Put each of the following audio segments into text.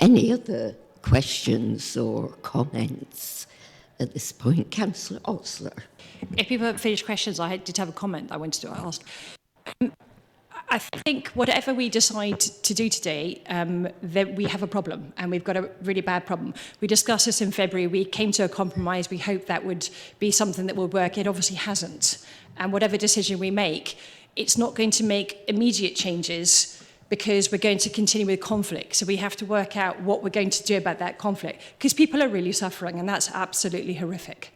Any other questions or comments at this point? Councillor Osler. If people haven't finished questions, I did have a comment I wanted to ask. I think whatever we decide to do today, that we have a problem, and we've got a really bad problem. We discussed this in February. We came to a compromise. We hoped that would be something that would work. It obviously hasn't. And whatever decision we make, it's not going to make immediate changes because we're going to continue with conflict. So we have to work out what we're going to do about that conflict, because people are really suffering, and that's absolutely horrific.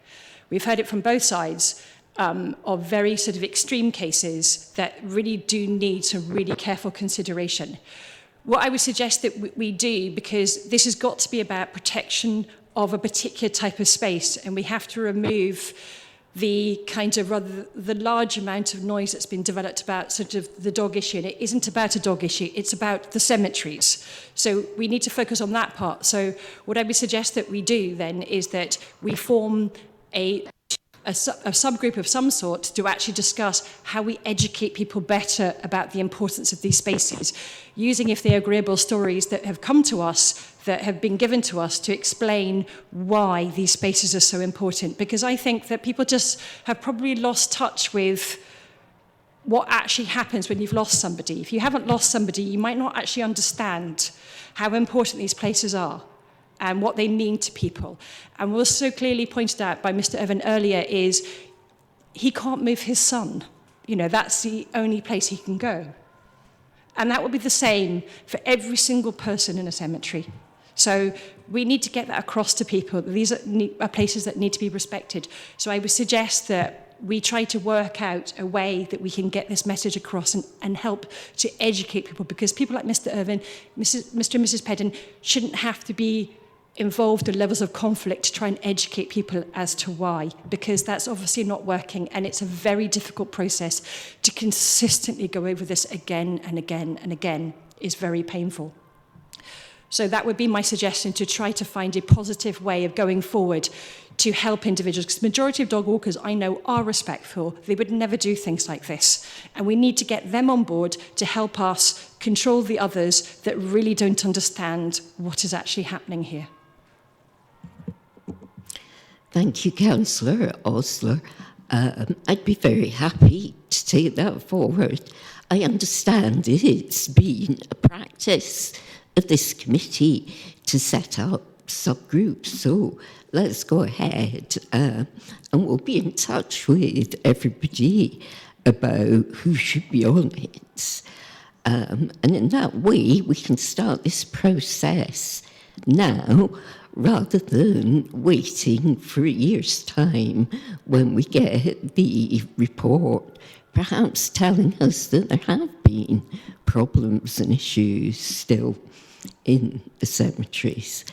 We've heard it from both sides. Of very sort of extreme cases that really do need some really careful consideration. What I would suggest that we do, because this has got to be about protection of a particular type of space, and we have to remove the kind of rather the large amount of noise that's been developed about sort of the dog issue. And it isn't about a dog issue, it's about the cemeteries. So we need to focus on that part. So what I would suggest that we do then is that we form a subgroup of some sort to actually discuss how we educate people better about the importance of these spaces, using, if they're agreeable, stories that have come to us, that have been given to us to explain why these spaces are so important. Because I think that people just have probably lost touch with what actually happens when you've lost somebody. If you haven't lost somebody, you might not actually understand how important these places are and what they mean to people. And what's so clearly pointed out by Mr. Irvine earlier is he can't move his son. You know, that's the only place he can go. And that will be the same for every single person in a cemetery. So we need to get that across to people. These are places that need to be respected. So I would suggest that we try to work out a way that we can get this message across and help to educate people, because people like Mr. Irvine, Mr. and Mrs. Pedden shouldn't have to be involved in levels of conflict to try and educate people as to why, because that's obviously not working, and it's a very difficult process to consistently go over this again and again and again is very painful. So that would be my suggestion, to try to find a positive way of going forward to help individuals, because the majority of dog walkers I know are respectful. They would never do things like this, and we need to get them on board to help us control the others that really don't understand what is actually happening here. Thank you, Councillor Osler. I'd be very happy to take that forward. I understand it's been a practice of this committee to set up subgroups, so let's go ahead and we'll be in touch with everybody about who should be on it. And in that way, we can start this process now, rather than waiting for a year's time when we get the report, perhaps telling us that there have been problems and issues still in the cemeteries.